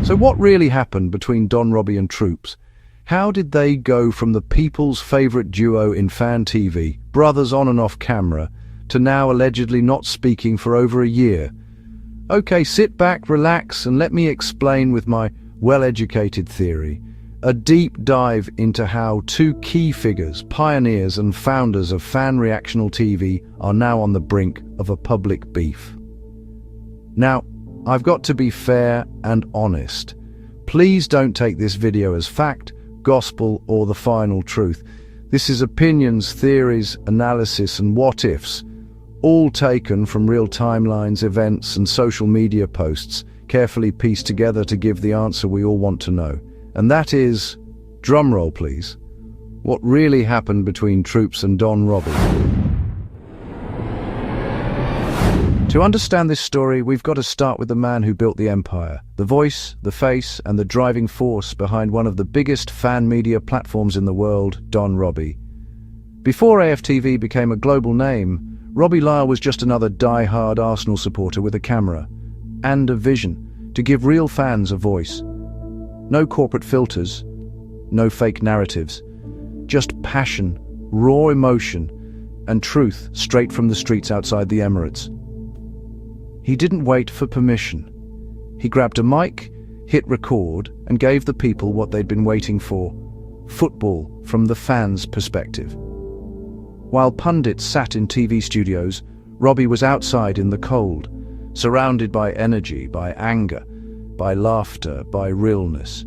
So what really happened between Don Robbie and Troopz? How did they go from the people's favorite duo in fan TV, brothers on and off camera, to now allegedly not speaking for over a year? Okay, sit back, relax, and let me explain with my well-educated theory. A deep dive into how two key figures, pioneers and founders of fan reactional TV, are now on the brink of a public beef. Now, I've got to be fair and honest. Please don't take this video as fact, gospel, or the final truth. This is opinions, theories, analysis, and what-ifs, all taken from real timelines, events, and social media posts, carefully pieced together to give the answer we all want to know. And that is, drumroll please, what really happened between Troopz and Don Robbie. To understand this story, we've got to start with the man who built the empire, the voice, the face, and the driving force behind one of the biggest fan media platforms in the world, Don Robbie. Before AFTV became a global name, Robbie Lyle was just another die-hard Arsenal supporter with a camera and a vision to give real fans a voice. No corporate filters, no fake narratives, just passion, raw emotion, and truth straight from the streets outside the Emirates. He didn't wait for permission. He grabbed a mic, hit record, and gave the people what they'd been waiting for: football from the fans' perspective. While pundits sat in TV studios, Robbie was outside in the cold, surrounded by energy, by anger, by laughter, by realness.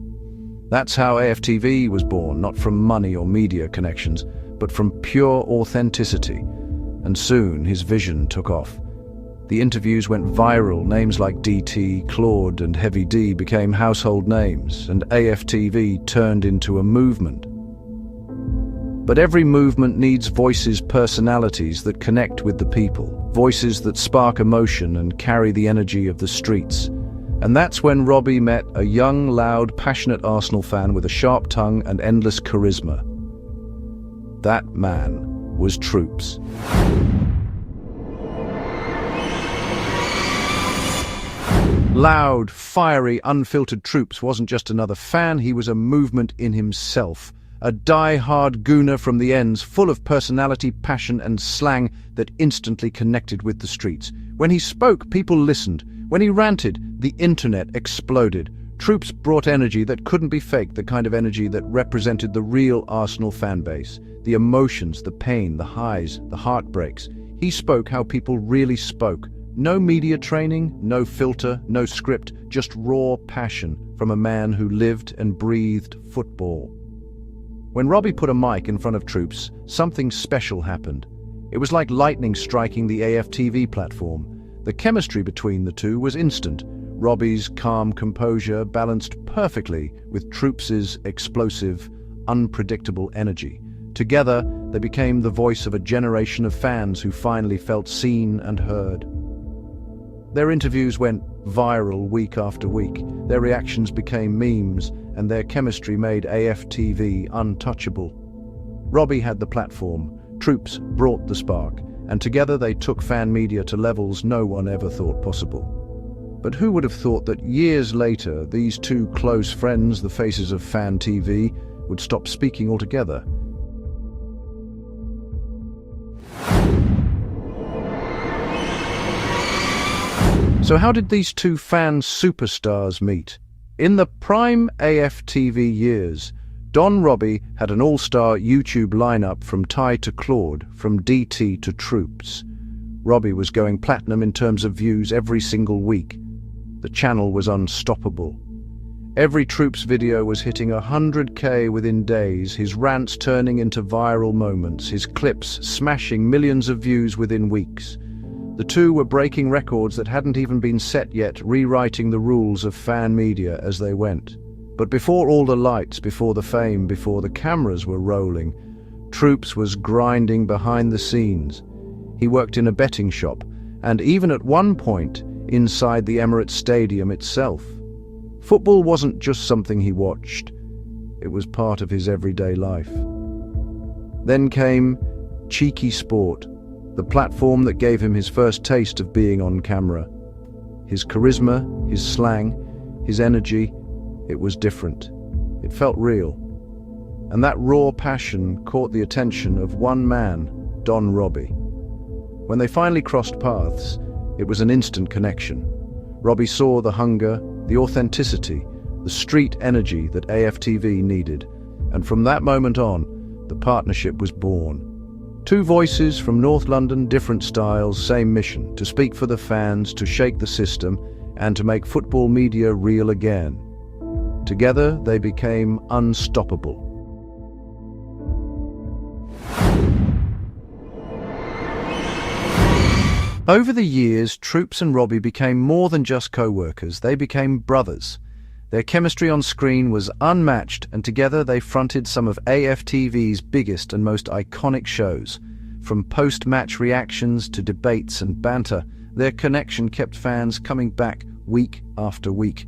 That's how AFTV was born, not from money or media connections, but from pure authenticity. And soon his vision took off. The interviews went viral. Names like DT, Claude, and Heavy D became household names, and AFTV turned into a movement. But every movement needs voices, personalities that connect with the people, voices that spark emotion and carry the energy of the streets. And that's when Robbie met a young, loud, passionate Arsenal fan with a sharp tongue and endless charisma. That man was Troopz. Loud, fiery, unfiltered Troopz wasn't just another fan, he was a movement in himself. A die-hard gooner from the ends, full of personality, passion, and slang that instantly connected with the streets. When he spoke, people listened. When he ranted, the internet exploded. Troopz brought energy that couldn't be faked, the kind of energy that represented the real Arsenal fan base. The emotions, the pain, the highs, the heartbreaks. He spoke how people really spoke. No media training, no filter, no script, just raw passion from a man who lived and breathed football. When Robbie put a mic in front of Troopz, something special happened. It was like lightning striking the AFTV platform. The chemistry between the two was instant. Robbie's calm composure balanced perfectly with Troopz's explosive, unpredictable energy. Together, they became the voice of a generation of fans who finally felt seen and heard. Their interviews went viral week after week. Their reactions became memes, and their chemistry made AFTV untouchable. Robbie had the platform, Troopz brought the spark, and together they took fan media to levels no one ever thought possible. But who would have thought that years later, these two close friends, the faces of fan TV, would stop speaking altogether? So how did these two fan superstars meet? In the prime AFTV years, Don Robbie had an all-star YouTube lineup from Ty to Claude, from DT to Troopz. Robbie was going platinum in terms of views every single week. The channel was unstoppable. Every Troopz video was hitting 100K within days, his rants turning into viral moments, his clips smashing millions of views within weeks. The two were breaking records that hadn't even been set yet, rewriting the rules of fan media as they went. But before all the lights, before the fame, before the cameras were rolling, Troopz was grinding behind the scenes. He worked in a betting shop, and even at one point, inside the Emirates Stadium itself. Football wasn't just something he watched. It was part of his everyday life. Then came Cheeky Sport, the platform that gave him his first taste of being on camera. His charisma, his slang, his energy, it was different. It felt real. And that raw passion caught the attention of one man, Don Robbie. When they finally crossed paths, it was an instant connection. Robbie saw the hunger, the authenticity, the street energy that AFTV needed. And from that moment on, the partnership was born. Two voices from North London, different styles, same mission: to speak for the fans, to shake the system, and to make football media real again. Together, they became unstoppable. Over the years, Troopz and Robbie became more than just co-workers. They became brothers. Their chemistry on screen was unmatched, and together they fronted some of AFTV's biggest and most iconic shows. From post-match reactions to debates and banter, their connection kept fans coming back week after week.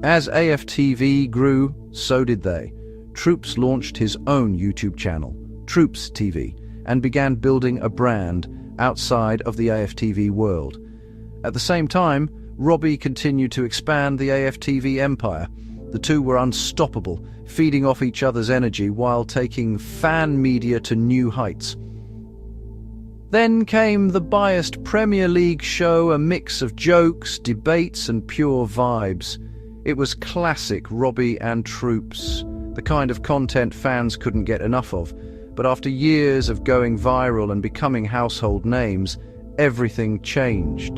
As AFTV grew, so did they. Troopz launched his own YouTube channel, Troopz TV, and began building a brand outside of the AFTV world. At the same time, Robbie continued to expand the AFTV empire. The two were unstoppable, feeding off each other's energy while taking fan media to new heights. Then came the biased Premier League show, a mix of jokes, debates, and pure vibes. It was classic Robbie and Troopz, the kind of content fans couldn't get enough of. But after years of going viral and becoming household names, everything changed.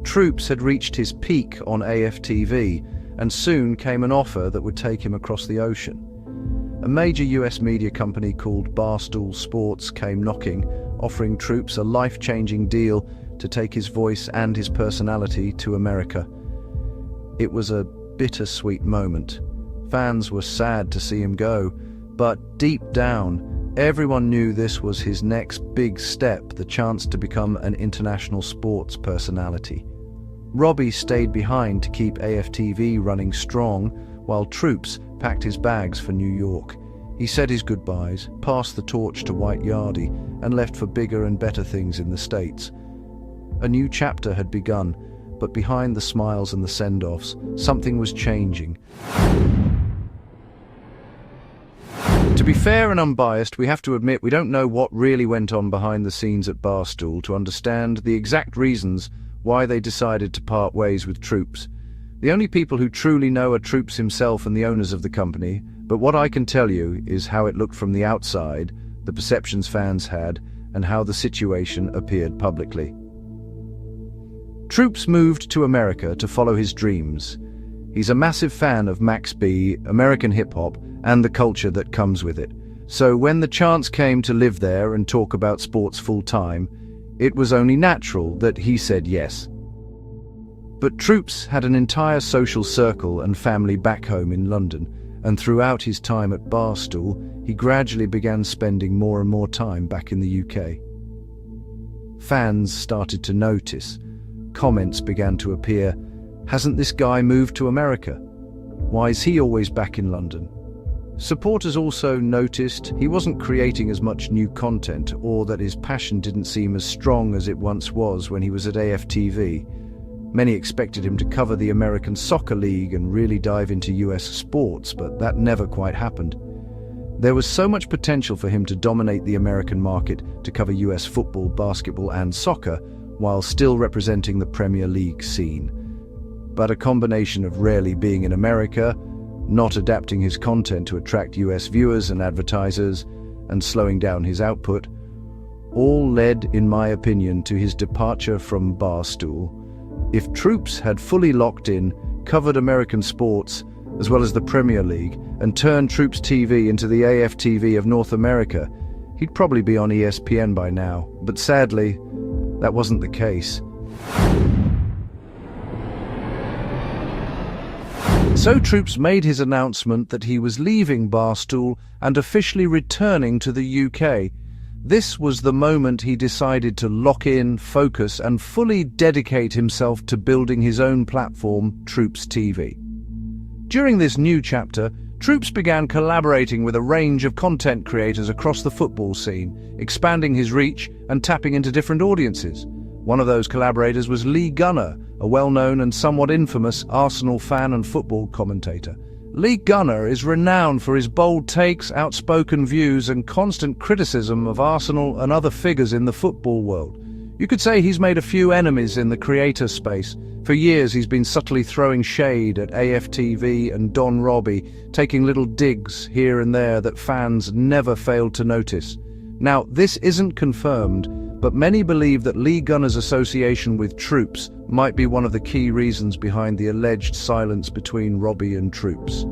Troopz had reached his peak on AFTV, and soon came an offer that would take him across the ocean. A major US media company called Barstool Sports came knocking, offering Troopz a life-changing deal to take his voice and his personality to America. It was a bittersweet moment. Fans were sad to see him go, but deep down, everyone knew this was his next big step, the chance to become an international sports personality. Robbie stayed behind to keep AFTV running strong, while Troopz packed his bags for New York. He said his goodbyes, passed the torch to White Yardie, and left for bigger and better things in the States. A new chapter had begun, but behind the smiles and the send-offs, something was changing. To be fair and unbiased, we have to admit we don't know what really went on behind the scenes at Barstool to understand the exact reasons why they decided to part ways with Troopz. The only people who truly know are Troopz himself and the owners of the company, but what I can tell you is how it looked from the outside, the perceptions fans had, and how the situation appeared publicly. Troopz moved to America to follow his dreams. He's a massive fan of Max B, American hip-hop, and the culture that comes with it. So when the chance came to live there and talk about sports full-time, it was only natural that he said yes. But Troopz had an entire social circle and family back home in London, and throughout his time at Barstool, he gradually began spending more and more time back in the UK. Fans started to notice. Comments began to appear. Hasn't this guy moved to America? Why is he always back in London? Supporters also noticed he wasn't creating as much new content, or that his passion didn't seem as strong as it once was when he was at AFTV. Many expected him to cover the American Soccer League and really dive into US sports, but that never quite happened. There was so much potential for him to dominate the American market, to cover US football, basketball, and soccer, while still representing the Premier League scene. But a combination of rarely being in America, not adapting his content to attract US viewers and advertisers, and slowing down his output, all led, in my opinion, to his departure from Barstool. If Troopz had fully locked in, covered American sports, as well as the Premier League, and turned Troopz TV into the AFTV of North America, he'd probably be on ESPN by now. But sadly, that wasn't the case. So Troopz made his announcement that he was leaving Barstool and officially returning to the UK. This was the moment he decided to lock in, focus, and fully dedicate himself to building his own platform, Troopz TV. During this new chapter, Troopz began collaborating with a range of content creators across the football scene, expanding his reach and tapping into different audiences. One of those collaborators was Lee Gunner, a well-known and somewhat infamous Arsenal fan and football commentator. Lee Gunner is renowned for his bold takes, outspoken views, and constant criticism of Arsenal and other figures in the football world. You could say he's made a few enemies in the creator space. For years, he's been subtly throwing shade at AFTV and Don Robbie, taking little digs here and there that fans never failed to notice. Now, this isn't confirmed, but many believe that Lee Gunner's association with Troopz might be one of the key reasons behind the alleged silence between Robbie and Troopz.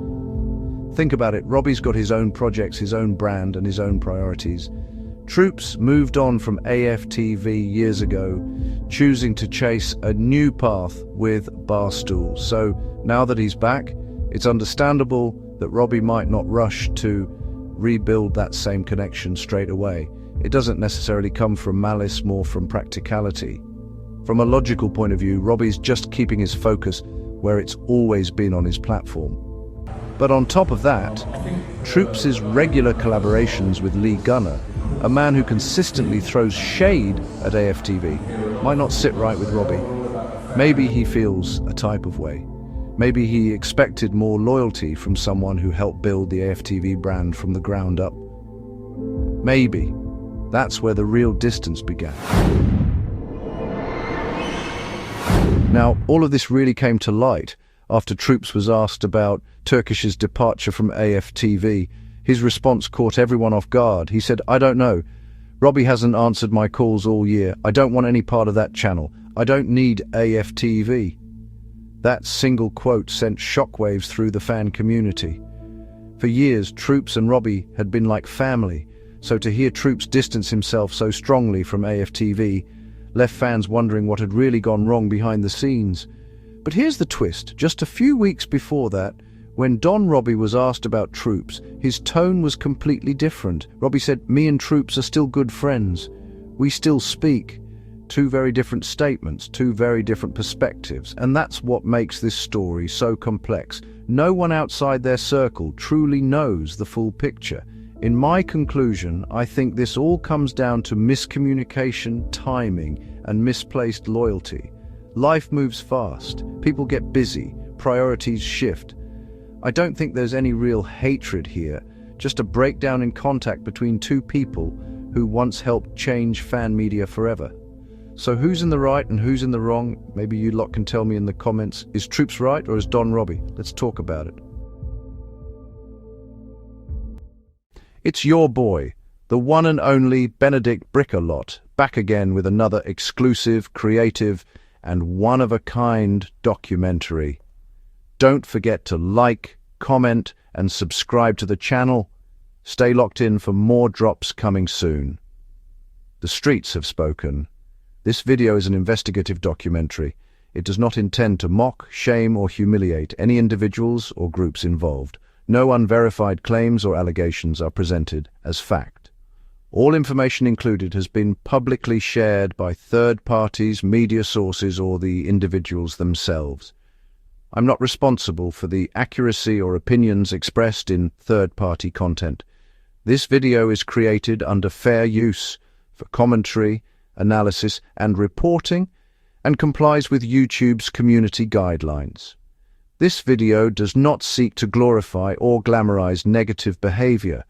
Think about it, Robbie's got his own projects, his own brand, and his own priorities. Troopz moved on from AFTV years ago, choosing to chase a new path with Barstool. So now that he's back, it's understandable that Robbie might not rush to rebuild that same connection straight away. It doesn't necessarily come from malice, more from practicality. From a logical point of view, Robbie's just keeping his focus where it's always been on his platform. But on top of that, Troopz' regular collaborations with Lee Gunner, a man who consistently throws shade at AFTV, might not sit right with Robbie. Maybe he feels a type of way. Maybe he expected more loyalty from someone who helped build the AFTV brand from the ground up. Maybe that's where the real distance began. Now, all of this really came to light after Troopz was asked about Turkish's departure from AFTV. His response caught everyone off guard. He said, "I don't know. Robbie hasn't answered my calls all year. I don't want any part of that channel. I don't need AFTV." That single quote sent shockwaves through the fan community. For years, Troopz and Robbie had been like family, so to hear Troopz distance himself so strongly from AFTV left fans wondering what had really gone wrong behind the scenes. But here's the twist. Just a few weeks before that, when Don Robbie was asked about Troopz, his tone was completely different. Robbie said, "Me and Troopz are still good friends. We still speak." Two very different statements, two very different perspectives, and that's what makes this story so complex. No one outside their circle truly knows the full picture. In my conclusion, I think this all comes down to miscommunication, timing, and misplaced loyalty. Life moves fast, people get busy, priorities shift. I don't think there's any real hatred here, just a breakdown in contact between two people who once helped change fan media forever. So who's in the right and who's in the wrong? Maybe you lot can tell me in the comments. Is Troopz right or is Don Robbie? Let's talk about it. It's your boy, the one and only Benedict Brick-A-Lot, back again with another exclusive, creative, and one-of-a-kind documentary. Don't forget to like, comment, and subscribe to the channel. Stay locked in for more drops coming soon. The streets have spoken. This video is an investigative documentary. It does not intend to mock, shame, or humiliate any individuals or groups involved. No unverified claims or allegations are presented as fact. All information included has been publicly shared by third parties, media sources, or the individuals themselves. I'm not responsible for the accuracy or opinions expressed in third-party content. This video is created under fair use for commentary, analysis, and reporting, and complies with YouTube's community guidelines. This video does not seek to glorify or glamorize negative behavior,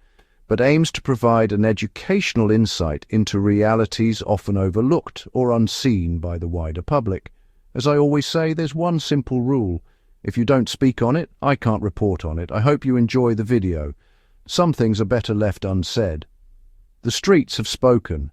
but aims to provide an educational insight into realities often overlooked or unseen by the wider public. As I always say, there's one simple rule. If you don't speak on it, I can't report on it. I hope you enjoy the video. Some things are better left unsaid. The streets have spoken.